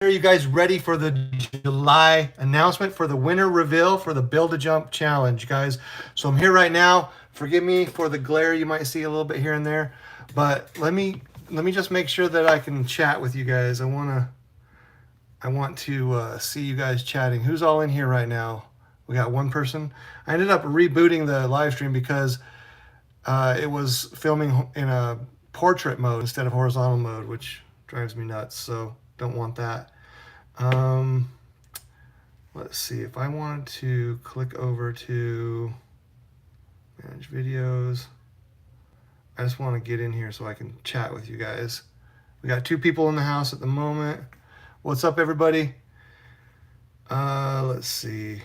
Are you guys ready for the July announcement for the winner reveal for the Build a Jump Challenge, guys? So I'm here right now. Forgive me for the glare you might see a little bit here and there, but let me just make sure that I can chat with you guys. I want to see you guys chatting. Who's all in here right now? We got one person. I ended up rebooting the live stream because it was filming in a portrait mode instead of horizontal mode, which drives me nuts. So don't want that. Let's see, if I wanted to click over to manage videos, I just want to get in here so I can chat with you guys. We got 2 people in the house at the moment. What's up, everybody? Let's see.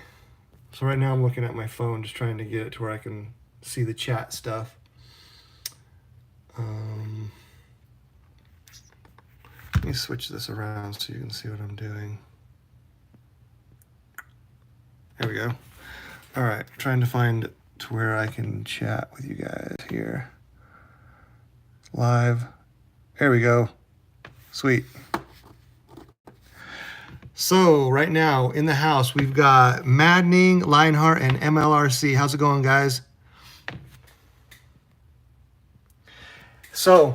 So right now I'm looking at my phone, just trying to get it to where I can see the chat stuff. Let me switch this around so you can see what I'm doing. There we go. All right, trying to find to where I can chat with you guys here. Live. There we go. Sweet. So right now in the house, we've got Maddening, Lionheart, and MLRC. How's it going, guys? So,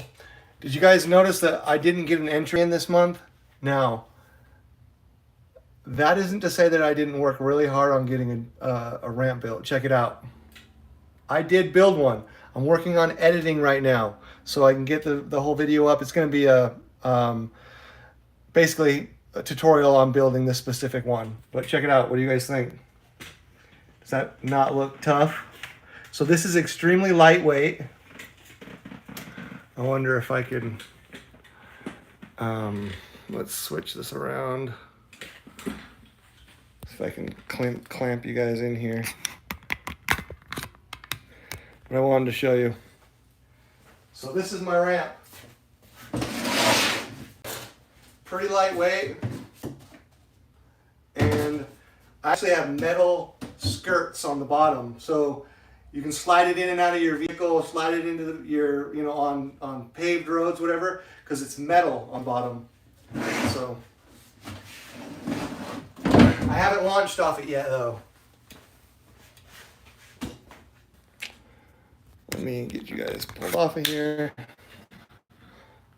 did you guys notice that I didn't get an entry in this month? Now, that isn't to say that I didn't work really hard on getting a ramp built. Check it out. I did build one. I'm working on editing right now so I can get the whole video up. It's going to be a basically a tutorial on building this specific one. But check it out. What do you guys think? Does that not look tough? So this is extremely lightweight. I wonder if I can, let's switch this around. If I can clamp you guys in here. But I wanted to show you. So this is my ramp. Pretty lightweight. And I actually have metal skirts on the bottom. So you can slide it in and out of your vehicle, slide it into your, on paved roads, whatever, because it's metal on bottom. So I haven't launched off it yet, though. Let me get you guys pulled off of here.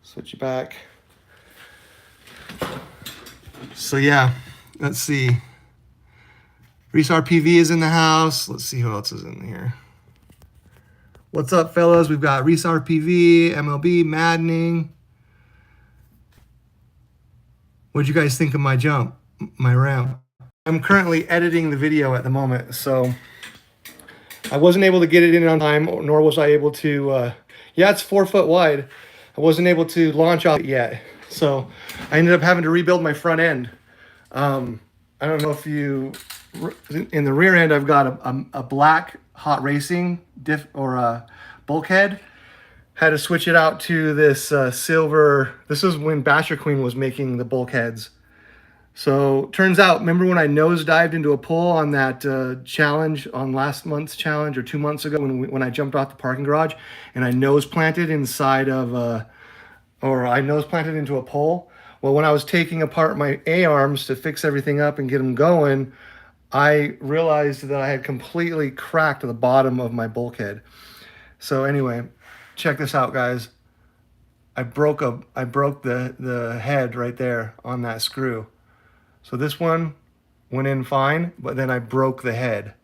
Switch you back. So yeah, let's see. Reese RPV is in the house. Let's see who else is in here. What's up, fellas? We've got Reese RPV, MLB, Maddening. What'd you guys think of my jump, my ramp? I'm currently editing the video at the moment, so I wasn't able to get it in on time, nor was I able to, yeah, it's 4 foot wide. I wasn't able to launch off it yet. So I ended up having to rebuild my front end. I don't know if you, in the rear end, I've got a black hot racing diff or a bulkhead. Had to switch it out to this silver. This is when Basher Queen was making the bulkheads. So turns out, remember when I nose dived into a pool on that challenge, on last month's challenge or 2 months ago when I jumped off the parking garage and I nose planted inside of, I nose planted into a pole? Well, when I was taking apart my A-arms to fix everything up and get them going, I realized that I had completely cracked the bottom of my bulkhead. So anyway, check this out, guys. I broke the head right there on that screw. So this one went in fine, but then I broke the head.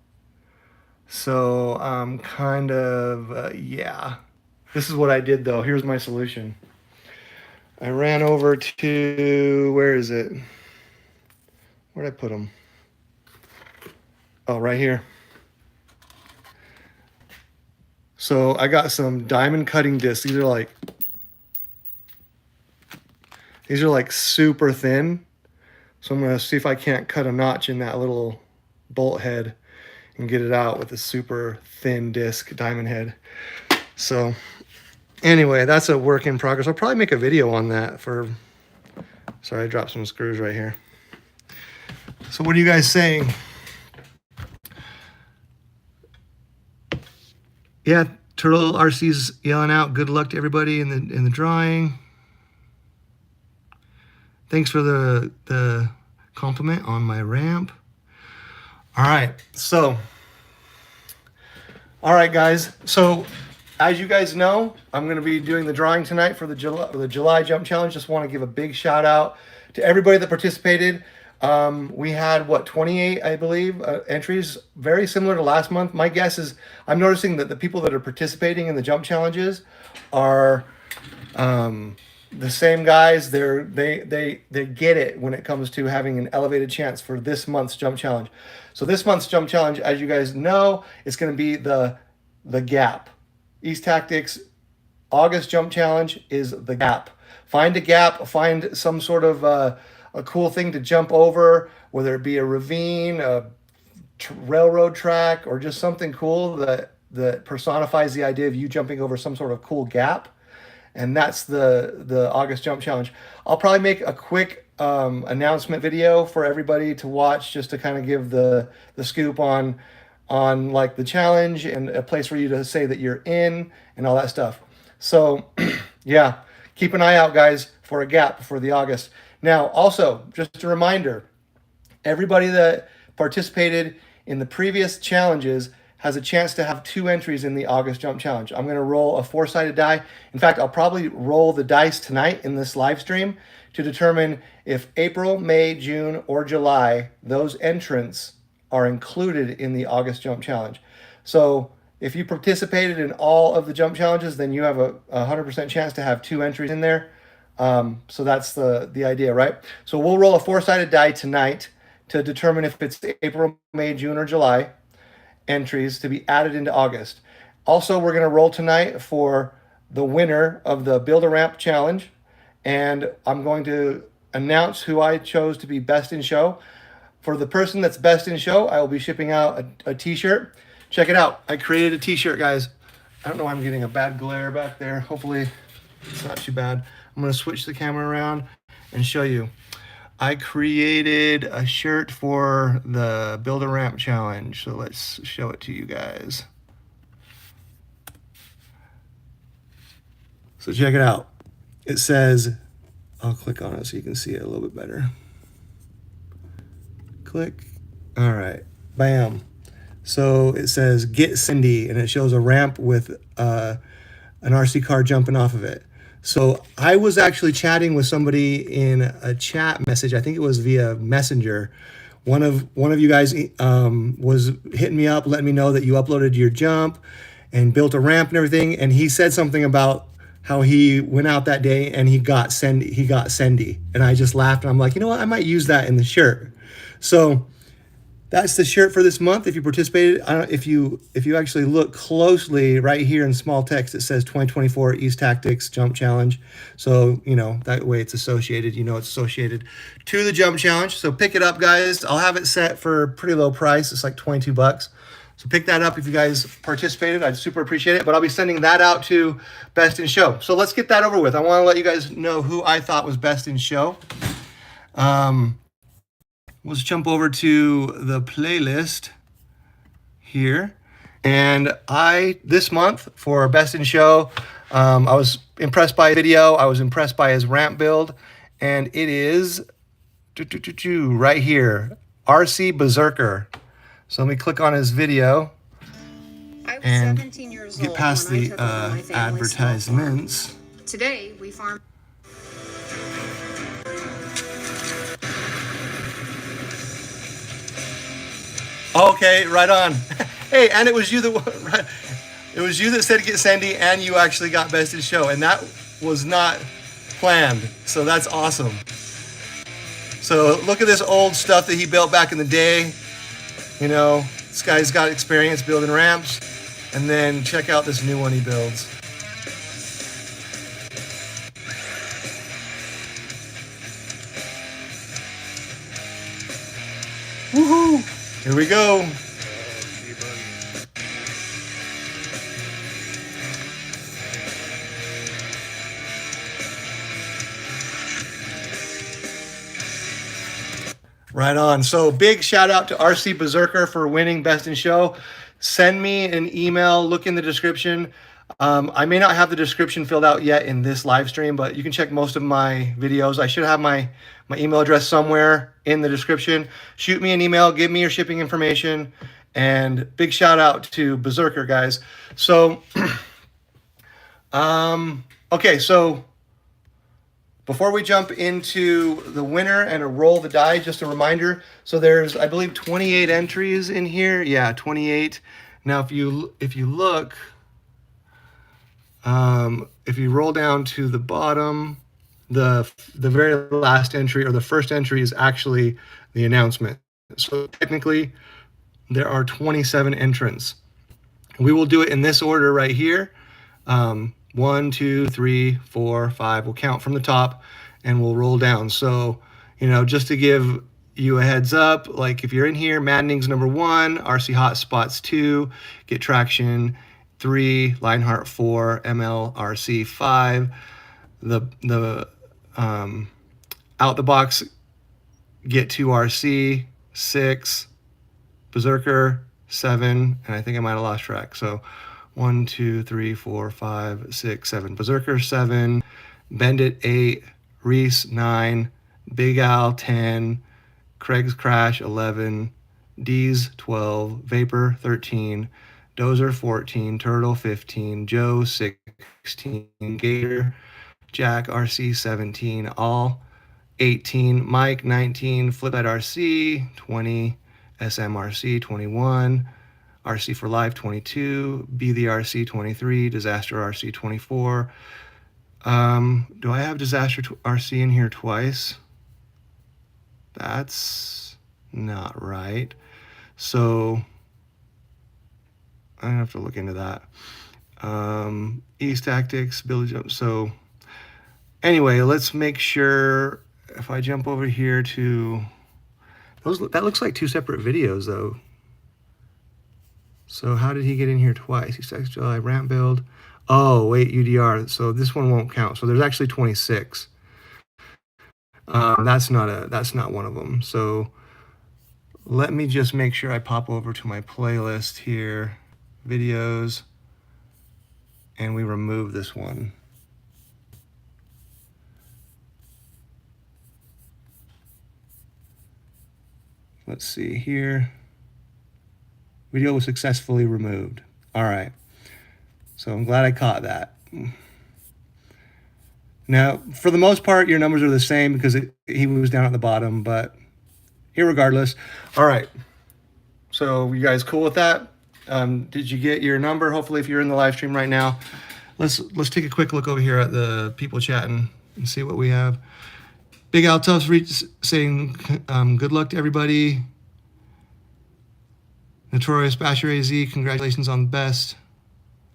So I'm kind of, yeah. This is what I did though. Here's my solution. I ran over to, where is it? Where'd I put them? Oh, right here. So I got some diamond cutting discs. These are like super thin. So I'm gonna see if I can't cut a notch in that little bolt head and get it out with a super thin disc diamond head. So anyway, that's a work in progress. I'll probably make a video on that for, sorry, I dropped some screws right here. So what are you guys saying? Yeah, Turtle RC's yelling out, good luck to everybody in the drawing. Thanks for the compliment on my ramp. All right, so, all right, guys. So, as you guys know, I'm going to be doing the drawing tonight for the July Jump Challenge. Just want to give a big shout out to everybody that participated. We had, what, 28, I believe, entries, very similar to last month. My guess is I'm noticing that the people that are participating in the jump challenges are the same guys. They get it when it comes to having an elevated chance for this month's jump challenge. So this month's jump challenge, as you guys know, is going to be the gap. East Tactics August jump challenge is the gap. Find a gap, find some sort of a cool thing to jump over, whether it be a ravine, a railroad track, or just something cool that personifies the idea of you jumping over some sort of cool gap. And that's the August jump challenge. I'll probably make a quick announcement video for everybody to watch, just to kind of give the scoop on like the challenge and a place for you to say that you're in and all that stuff. So yeah, keep an eye out, guys, for a gap for the August. Now, also, just a reminder, everybody that participated in the previous challenges has a chance to have 2 entries in the August Jump Challenge. I'm going to roll a 4-sided die. In fact, I'll probably roll the dice tonight in this live stream to determine if April, May, June, or July, those entrants are included in the August Jump Challenge. So if you participated in all of the jump challenges, then you have a 100% chance to have 2 entries in there. So that's the idea, right? So we'll roll a 4-sided die tonight to determine if it's April, May, June, or July entries to be added into August. Also, we're going to roll tonight for the winner of the Build a Ramp Challenge, and I'm going to announce who I chose to be best in show. For the person that's best in show, I will be shipping out a t-shirt. Check it out. I created a t-shirt, guys. I don't know why I'm getting a bad glare back there. Hopefully it's not too bad. I'm going to switch the camera around and show you. I created a shirt for the Build a Ramp Challenge. So let's show it to you guys. So check it out. It says, I'll click on it so you can see it a little bit better. Click. All right. Bam. So it says get Cindy, and it shows a ramp with an RC car jumping off of it. So I was actually chatting with somebody in a chat message. I think it was via Messenger. One of you guys was hitting me up, letting me know that you uploaded your jump and built a ramp and everything. And he said something about how he went out that day and he got Cindy. And I just laughed, and I'm like, you know what? I might use that in the shirt. So that's the shirt for this month. If you participated, if you actually look closely right here in small text, it says 2024 East Tactics Jump Challenge. So, you know, that way it's associated, it's associated to the Jump Challenge. So pick it up, guys. I'll have it set for a pretty low price. It's like 22 bucks. So pick that up if you guys participated. I'd super appreciate it. But I'll be sending that out to Best in Show. So let's get that over with. I want to let you guys know who I thought was Best in Show. Let's jump over to the playlist here. And this month for Best in Show, I was impressed by his video. I was impressed by his ramp build. And it is right here, RC Berserker. So let me click on his video and 17 years get past the advertisements. Today, we farm. Okay, right on. Hey, and it was you that said get Sandy, and you actually got Best in Show, and that was not planned. So that's awesome. So look at this old stuff that he built back in the day. This guy's got experience building ramps, and then check out this new one he builds. Woohoo! Here we go. Right on. So big shout out to RC Berserker for winning Best in Show. Send me an email, look in the description. I may not have the description filled out yet in this live stream, but you can check most of my videos. I should have my email address somewhere in the description. Shoot me an email, give me your shipping information, and big shout out to Berserker, guys. So, okay, so before we jump into the winner and a roll the die, just a reminder. So there's, I believe, 28 entries in here. Yeah, 28. Now, if you look, if you roll down to the bottom, the very last entry, or the first entry, is actually the announcement. So technically, there are 27 entrants. We will do it in this order right here. 1, 2, 3, 4, 5. We'll count from the top and we'll roll down. So, just to give you a heads up, like if you're in here, Maddening's number 1, RC Hotspots 2, Get Traction 3, Lionheart 4, MLRC 5. The Out the Box Get 2 RC 6, Berserker 7, and I think I might have lost track. So 1, 2, 3, 4, 5, 6, 7. Berserker 7, Bend It 8, Reese 9, Big Al 10, Craig's Crash 11, D's 12, Vapor 13, Dozer 14, Turtle 15, Joe 16, Gator, Jack RC 17, All 18, Mike 19, Fliphead RC 20, SMRC 21, RC for Life 22, Be the RC 23, Disaster RC 24. Do I have Disaster RC in here twice? That's not right. So I have to look into that. East Tactics, Billy Jump. So anyway, let's make sure if I jump over here to those, that looks like 2 separate videos though. So how did he get in here twice? East Tactics July, ramp build. Oh, wait, UDR. So this one won't count. So there's actually 26. That's not one of them. So let me just make sure I pop over to my playlist here, videos, and we remove this one. Let's see here. Video was successfully removed. All right. So I'm glad I caught that. Now, for the most part, your numbers are the same because he was down at the bottom, but irregardless. All right. So you guys cool with that? Did you get your number? Hopefully, if you're in the live stream right now, let's take a quick look over here at the people chatting and see what we have. Big Al Tuffs saying good luck to everybody. Notorious Basher AZ, congratulations on the best.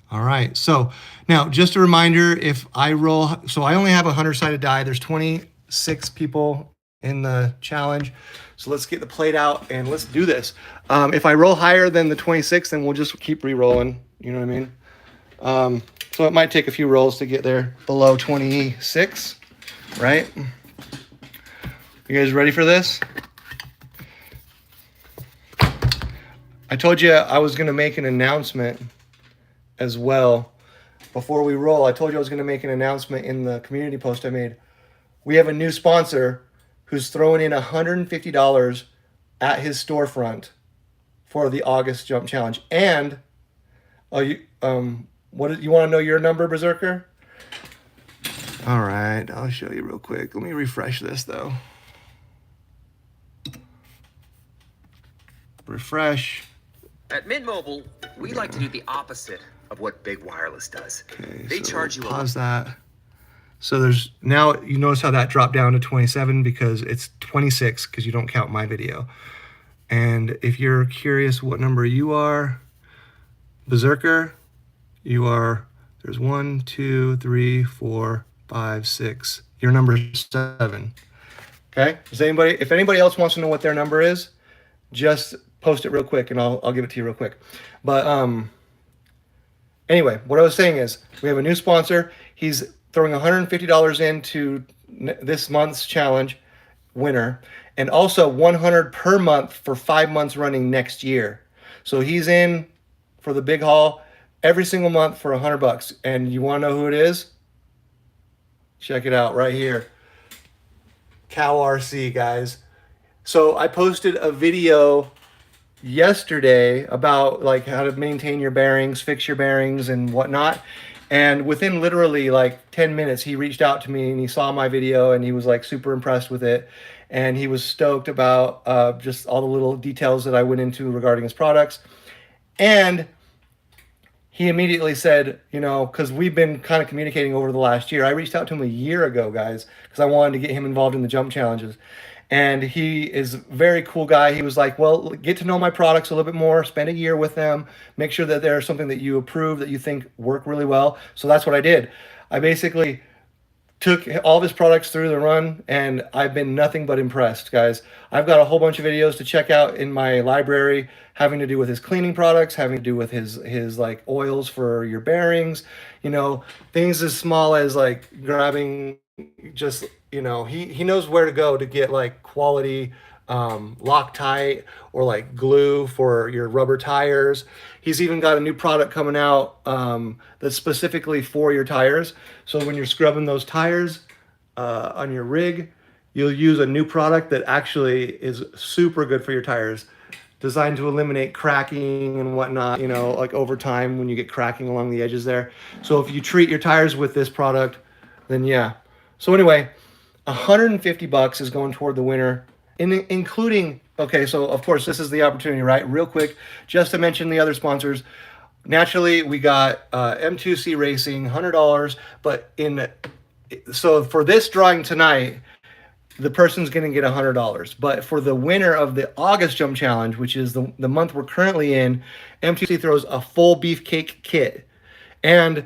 All right, so now just a reminder, if I roll, so I only have a 100-sided die. There's 26 people in the challenge. So let's get the plate out and let's do this. If I roll higher than the 26, then we'll just keep re-rolling. You know what I mean? So it might take a few rolls to get there below 26, right? You guys ready for this? I told you I was going to make an announcement as well. Before we roll, I told you I was going to make an announcement in the community post I made. We have a new sponsor who's throwing in $150 at his storefront for the August Jump Challenge. And you want to know your number, Berserker? All right, I'll show you real quick. Let me refresh this though. Refresh. At Mint Mobile, we like to do the opposite of what Big Wireless does. Okay, they so charge you pause that. So there's now, you notice how that dropped down to 27 because it's 26 because you don't count my video. And if you're curious what number you are, Berserker, you are, there's 1, 2, 3, 4, 5, 6. Your number is 7. Okay? If anybody else wants to know what their number is, just post it real quick and I'll give it to you real quick. But anyway, what I was saying is we have a new sponsor. He's throwing $150 into this month's challenge winner, and also $100 per month for 5 months running next year. So he's in for the big haul, every single month for $100. And you want to know who it is? Check it out right here. Cow RC, guys. So I posted a video yesterday about like how to maintain your bearings, fix your bearings and whatnot. And within literally like 10 minutes, he reached out to me and he saw my video and he was like super impressed with it. And he was stoked about just all the little details that I went into regarding his products. And he immediately said, you know, because we've been kind of communicating over the last year. I reached out to him a year ago, guys, because I wanted to get him involved in the jump challenges. And he is a very cool guy. He was like, well, get to know my products a little bit more, spend a year with them, make sure that they're something that you approve, that you think work really well. So that's what I did. I basically took all of his products through the run, and I've been nothing but impressed, guys. I've got a whole bunch of videos to check out in my library having to do with his cleaning products, having to do with his like oils for your bearings, you know, things as small as like grabbing just, you know, he knows where to go to get like quality Loctite or like glue for your rubber tires. He's even got a new product coming out that's specifically for your tires. So when you're scrubbing those tires on your rig, you'll use a new product that actually is super good for your tires, designed to eliminate cracking and whatnot, you know, like over time when you get cracking along the edges there. So if you treat your tires with this product, then yeah. So anyway, $150 is going toward the winner, including, okay, so of course this is the opportunity, right? Real quick, just to mention the other sponsors. Naturally, we got M2C Racing, $100, but so for this drawing tonight, the person's going to get $100. But for the winner of the August Jump Challenge, which is the month we're currently in, M2C throws a full beefcake kit. And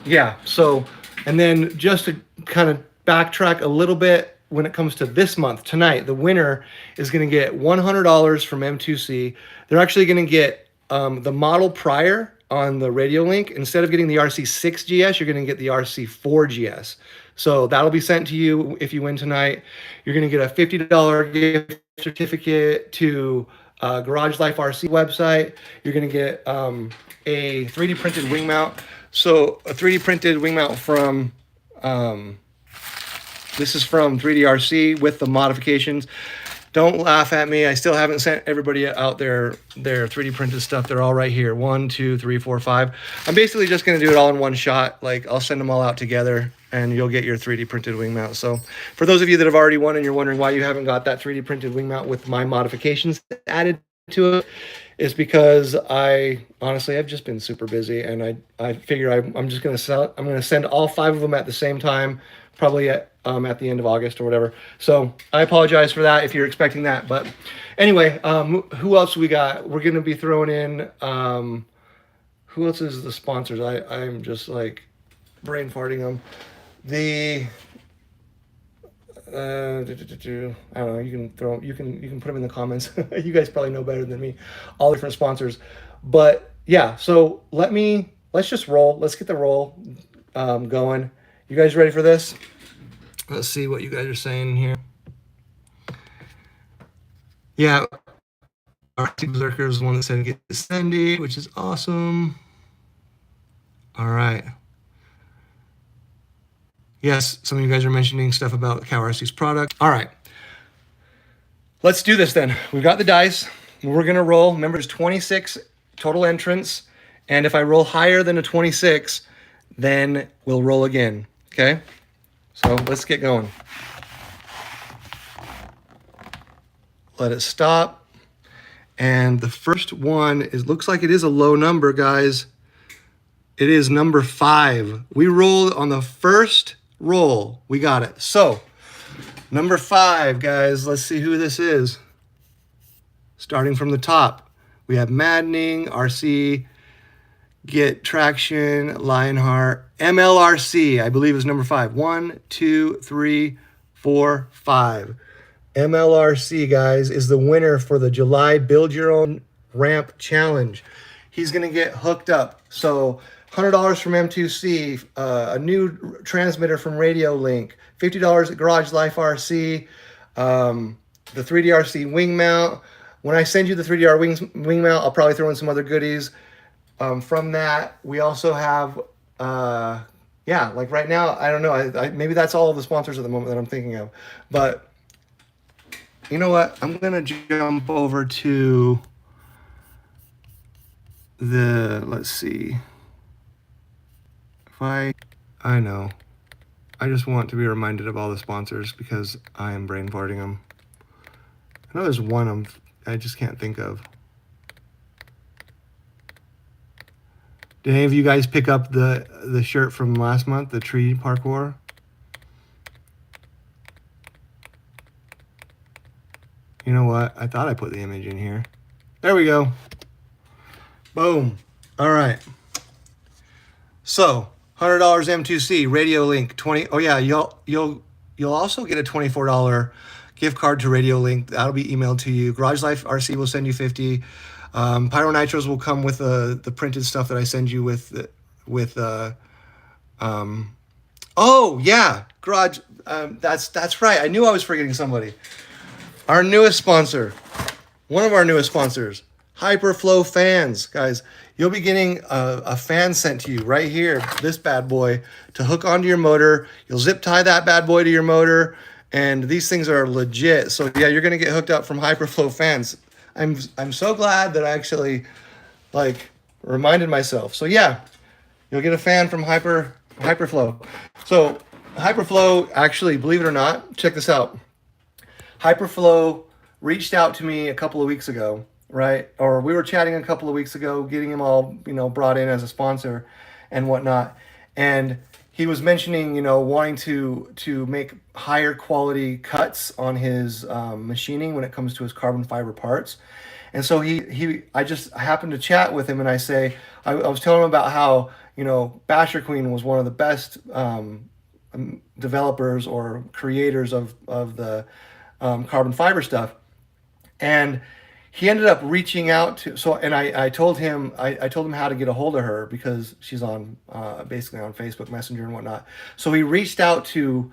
yeah, so, and then just to kind of backtrack a little bit, when it comes to this month, tonight, the winner is going to get $100 from M2C. They're actually going to get the model prior on the radio link. Instead of getting the RC6GS, you're going to get the RC4GS. So that'll be sent to you if you win tonight. You're going to get a $50 gift certificate to Garage Life RC website. You're going to get a 3D printed wing mount. So a 3D printed wing mount from, this is from 3DRC with the modifications. Don't laugh at me. I still haven't sent everybody out their 3D printed stuff. They're all right here. 1, 2, 3, 4, 5. I'm basically just going to do it all in one shot. Like I'll send them all out together and you'll get your 3D printed wing mount. So for those of you that have already won and you're wondering why you haven't got that 3D printed wing mount with my modifications added to it, is because I honestly I've just been super busy, and I figure I'm just going to send all 5 of them at the same time, probably at the end of August or whatever. So I apologize for that if you're expecting that. But anyway, who else we got? We're going to be throwing in, who else is the sponsors? I'm just like brain farting them. I don't know, you can put them in the comments. You guys probably know better than me, all different sponsors. But yeah, so let's just roll. Let's get the roll going. You guys ready for this? Let's see what you guys are saying here. Yeah, RC Berserker is the one that said get Cindy, which is awesome. All right. Yes, some of you guys are mentioning stuff about Cow RC's product. All right. Let's do this then. We've got the dice. We're going to roll. Remember, there's 26 total entrants. And if I roll higher than a 26, then we'll roll again. Okay? So let's get going. Let it stop. And the first one looks like it is a low number, guys. It is number 5. We rolled on the first roll. We got it. So number 5, guys, let's see who this is. Starting from the top, we have Maddening, RC, Get Traction, Lionheart, MLRC, I believe is number 5. 1, 2, 3, 4, 5. MLRC, guys, is the winner for the July Build Your Own Ramp Challenge. He's going to get hooked up. So $100 from M2C, a new transmitter from Radio Link, $50 at Garage Life RC, the 3DRC wing mount. When I send you the 3DR wing mount, I'll probably throw in some other goodies. From that, we also have, yeah, like right now, I don't know. Maybe that's all of the sponsors at the moment that I'm thinking of. But you know what? I'm going to jump over to let's see. I know. I just want to be reminded of all the sponsors because I am brain farting them. I know there's one I just can't think of. Did any of you guys pick up the shirt from last month, the tree parkour? You know what? I thought I put the image in here. There we go. Boom. All right. So, $100 M2C Radio Link 20. Oh yeah, you'll also get a $24 gift card to Radio Link. That'll be emailed to you. Garage Life RC will send you 50. Pyro Nitros will come with the printed stuff that I send you with oh yeah, Garage. That's right. I knew I was forgetting somebody. Our newest sponsor, one of our newest sponsors, Hyperflow fans, guys. You'll be getting a fan sent to you right here, this bad boy, to hook onto your motor. You'll zip tie that bad boy to your motor, and these things are legit. So yeah, you're gonna get hooked up from Hyperflow fans. I'm so glad that I actually reminded myself. So yeah, you'll get a fan from Hyperflow. So Hyperflow, actually, believe it or not, check this out. Hyperflow reached out to me a couple of weeks ago, right? Or we were chatting a couple of weeks ago, getting him all, brought in as a sponsor and whatnot. And he was mentioning, wanting to make higher quality cuts on his machining when it comes to his carbon fiber parts. And so I just happened to chat with him, and I was telling him about how, Basher Queen was one of the best developers or creators of the carbon fiber stuff. And he ended up reaching out to, and I told him how to get a hold of her because she's on basically on Facebook Messenger and whatnot. So he reached out to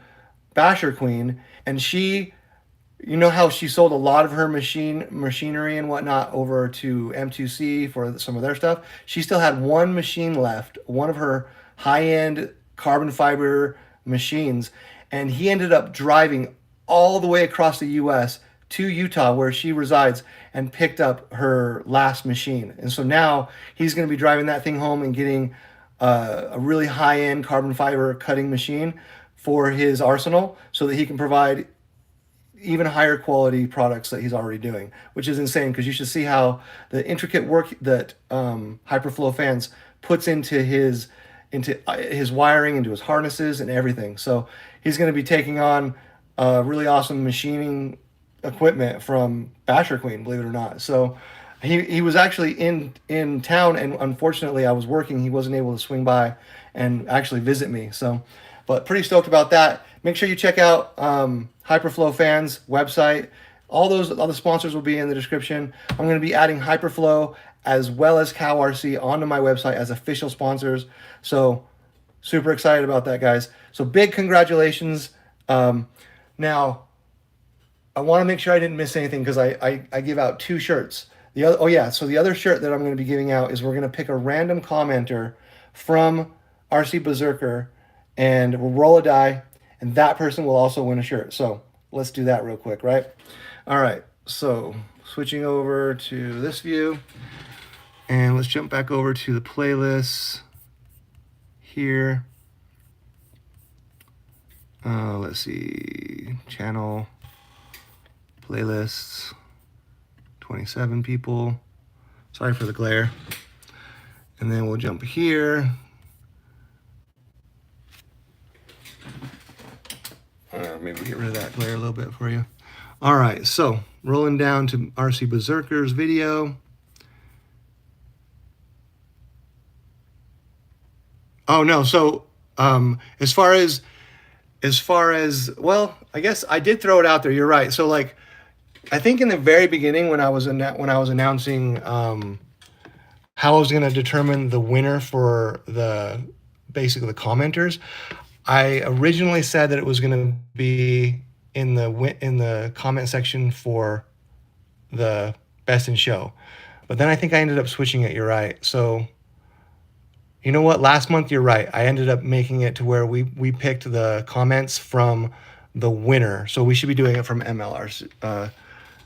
Basher Queen, and she, how she sold a lot of her machinery and whatnot over to M2C for some of their stuff. She still had one machine left, one of her high-end carbon fiber machines, and he ended up driving all the way across the U.S. to Utah, where she resides, and picked up her last machine. And so now he's going to be driving that thing home and getting a really high-end carbon fiber cutting machine for his arsenal so that he can provide even higher quality products that he's already doing, which is insane because you should see how the intricate work that Hyperflow fans puts into his wiring, into his harnesses and everything. So he's going to be taking on really awesome machining equipment from Basher Queen, believe it or not. So he was actually in town, and unfortunately I was working. He wasn't able to swing by and actually visit me. So, but pretty stoked about that. Make sure you check out Hyperflow fans website. All the sponsors will be in the description. I'm going to be adding Hyperflow as well as Cow RC onto my website as official sponsors. So super excited about that, guys. So big congratulations. Now, I want to make sure I didn't miss anything because I give out 2 shirts. So the other shirt that I'm going to be giving out is we're going to pick a random commenter from RC Berserker, and we'll roll a die, and that person will also win a shirt. So let's do that real quick, right? All right, so switching over to this view, and let's jump back over to the playlists here. Let's see, channel, playlists, 27 people. Sorry for the glare. And then we'll jump here. Maybe get rid of that glare a little bit for you. All right, so rolling down to RC Berserker's video. Oh no, so as far as well, I guess I did throw it out there. You're right. So I think in the very beginning when I was announcing how I was going to determine the winner for basically the commenters, I originally said that it was going to be in the comment section for the best in show, but then I think I ended up switching it. You're right. So You know what? Last month, you're right. I ended up making it to where we picked the comments from the winner. So we should be doing it from MLRC.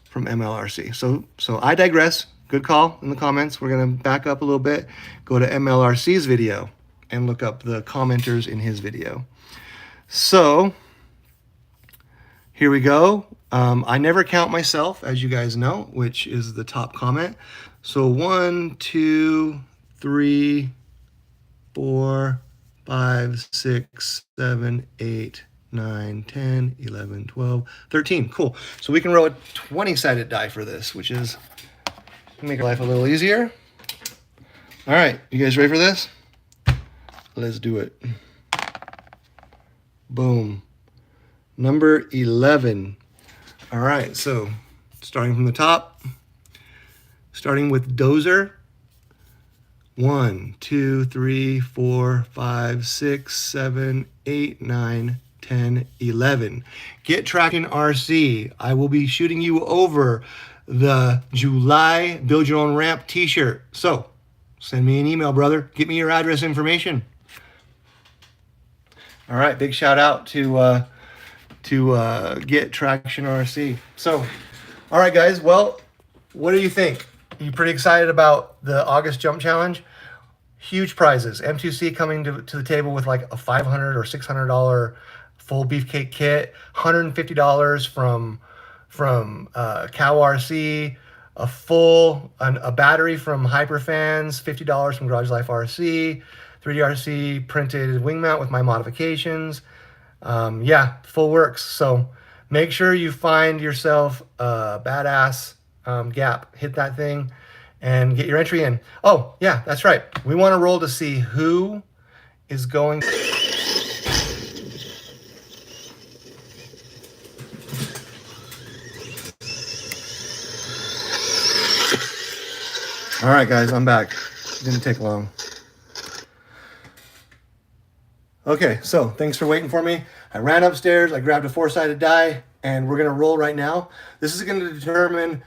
From MLRC. So I digress. Good call in the comments. We're gonna back up a little bit, go to MLRC's video, and look up the commenters in his video. So here we go. I never count myself, as you guys know, which is the top comment. So 1, 2, 3, 4, 5, 6, 7, 8, 9, 10, 11, 12, 13. Cool. So we can roll a 20-sided die for this, which is make life a little easier. All right, you guys ready for this? Let's do it. Boom. Number 11. All right, so starting from the top, starting with Dozer. 1, 2, 3, 4, 5, 6, 7, 8, 9, 10, 11. Get Traction RC. I will be shooting you over the July Build Your Own Ramp t-shirt. So send me an email, brother. Get me your address information. All right, big shout out to Get Traction RC. So, all right, guys. Well, what do you think? Are you pretty excited about the August Jump Challenge? Huge prizes. M2C coming to the table with like a $500 or $600 full beefcake kit, $150 from Cow RC, a battery from Hyperfans, $50 from Garage Life RC, 3D RC printed wing mount with my modifications. Yeah, full works. So make sure you find yourself a badass gap, hit that thing, and get your entry in. Oh, yeah, that's right. We want to roll to see who is going. All right, guys, I'm back. Didn't take long. Okay, so thanks for waiting for me. I ran upstairs, I grabbed a 4-sided die, and we're going to roll right now. This is going to determine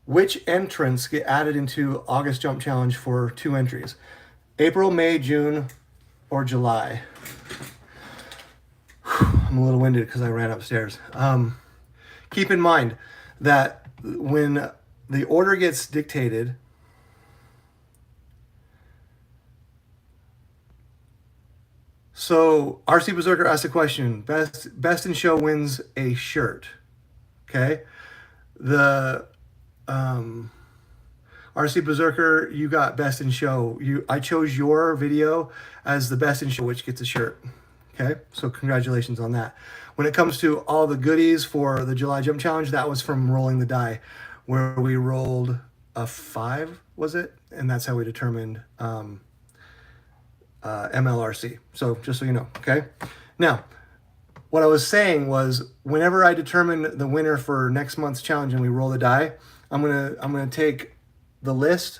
which entrants get added into August Jump Challenge for 2 entries. April, May, June, or July. I'm a little winded because I ran upstairs. Keep in mind that when the order gets dictated, so RC Berserker asked a question, best in show wins a shirt. Okay. The RC Berserker, you got best in show. I chose your video as the best in show, which gets a shirt. Okay, so congratulations on that. When it comes to all the goodies for the July Jump Challenge, that was from rolling the die, where we rolled a 5, was it? And that's how we determined MLRC. So just so you know, okay? Now, what I was saying was, whenever I determine the winner for next month's challenge and we roll the die, I'm gonna take the list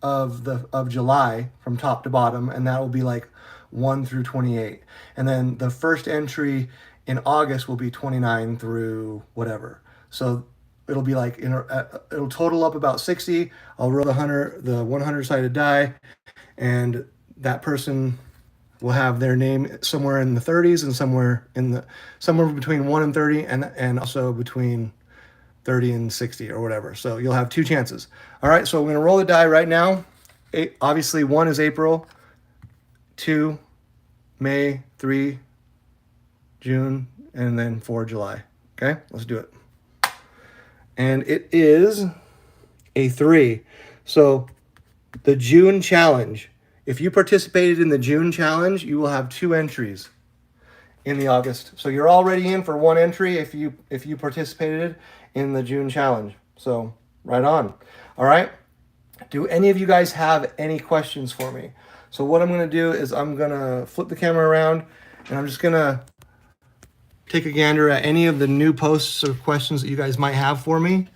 of July from top to bottom, and that will be like 1 through 28. And then the first entry in August will be 29 through whatever. So it'll be like, it'll total up about 60. I'll roll the 100-sided die, and that person will have their name somewhere in the 30s and somewhere between 1 and 30, and also between 30 and 60 or whatever. So you'll have 2 chances. All right, so I'm going to roll the die right now. Obviously, 1 is April, 2 May, 3 June, and then 4 July. Okay, let's do it. And it is a 3. So the June challenge, if you participated in the June challenge, you will have 2 entries in the August. So you're already in for 1 entry if you participated in the June challenge. So right on. All right. Do any of you guys have any questions for me? So what I'm going to do is I'm going to flip the camera around, and I'm just going to take a gander at any of the new posts or questions that you guys might have for me,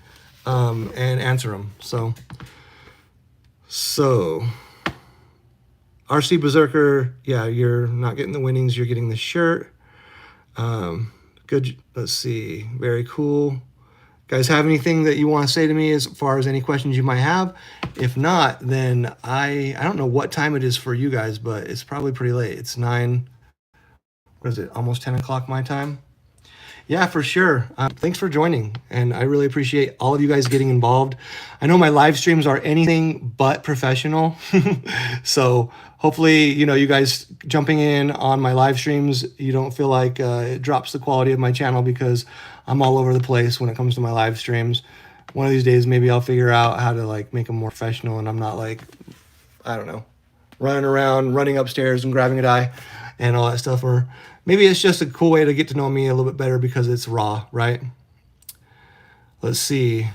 and answer them. So RC Berserker, yeah, you're not getting the winnings, you're getting the shirt. Good, let's see, very cool. Guys have anything that you want to say to me as far as any questions you might have? If not, then I don't know what time it is for you guys, but it's probably pretty late. It's 9, what is it, almost 10 o'clock my time? Yeah, for sure. Thanks for joining, and I really appreciate all of you guys getting involved. I know my live streams are anything but professional, so hopefully, you guys jumping in on my live streams, you don't feel like it drops the quality of my channel because I'm all over the place when it comes to my live streams. One of these days, maybe I'll figure out how to like make them more professional, and I'm not like, I don't know, running around, running upstairs and grabbing a die and all that stuff, or maybe it's just a cool way to get to know me a little bit better because it's raw, right? Let's see.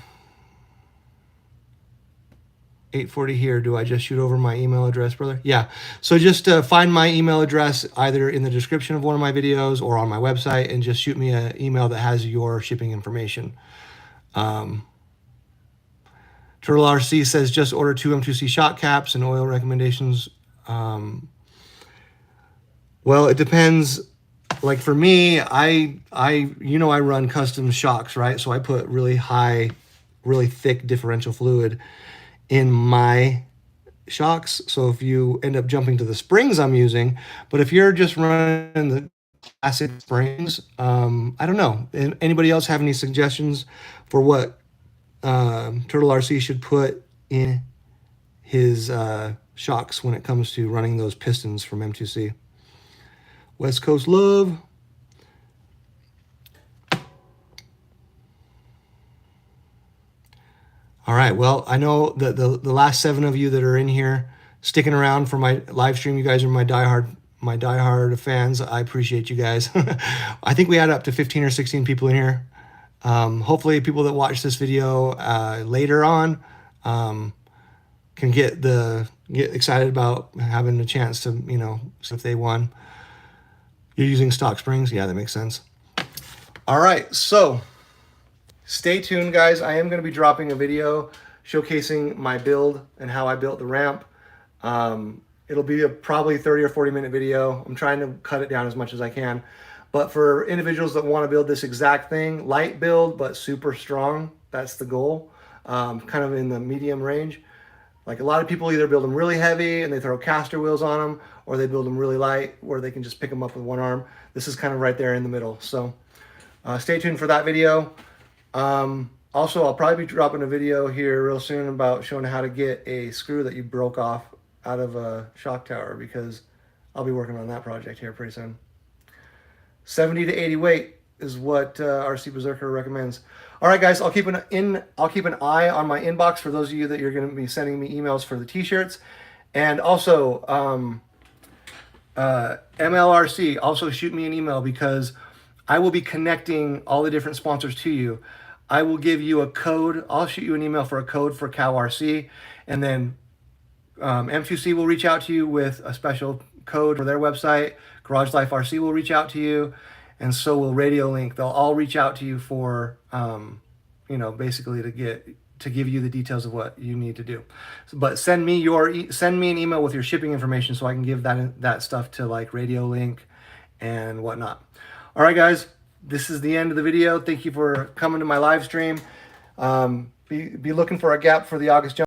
8:40 here. Do I just shoot over my email address, brother? Yeah. So just find my email address either in the description of one of my videos or on my website and just shoot me an email that has your shipping information. Turtle RC says just order 2 M2C shot caps and oil recommendations. Well, it depends. Like for me, I run custom shocks, right? So I put really high, really thick differential fluid in my shocks. So if you end up jumping to the springs I'm using, but if you're just running the classic springs, I don't know. Anybody else have any suggestions for what Turtle RC should put in his shocks when it comes to running those pistons from M2C? West Coast love. All right. Well, I know that the last 7 of you that are in here sticking around for my live stream, you guys are my diehard fans. I appreciate you guys. I think we had up to 15 or 16 people in here. Hopefully people that watch this video later on can get excited about having a chance to, see if they won. You're using stock springs? Yeah, that makes sense. All right, so stay tuned, guys. I am going to be dropping a video showcasing my build and how I built the ramp. It'll be a probably 30 or 40 minute video. I'm trying to cut it down as much as I can. But for individuals that want to build this exact thing, light build, but super strong, that's the goal. Kind of in the medium range. Like a lot of people either build them really heavy and they throw caster wheels on them, or they build them really light where they can just pick them up with one arm. This is kind of right there in the middle. So stay tuned for that video. Also, I'll probably be dropping a video here real soon about showing how to get a screw that you broke off out of a shock tower, because I'll be working on that project here pretty soon. 70 to 80 weight is what RC Berserker recommends. All right, guys, I'll keep an eye on my inbox for those of you that you're going to be sending me emails for the t-shirts. And also, MLRC, also shoot me an email, because I will be connecting all the different sponsors to you. I will give you a code. I'll shoot you an email for a code for CowRC, and then M2C will reach out to you with a special code for their website. Garage Life RC will reach out to you, and so will Radio Link. They'll all reach out to you for, basically to give you the details of what you need to do. But send me an email with your shipping information so I can give that stuff to like Radio Link and whatnot. All right, guys, this is the end of the video. Thank you for coming to my live stream. Be looking for a gap for the August jump.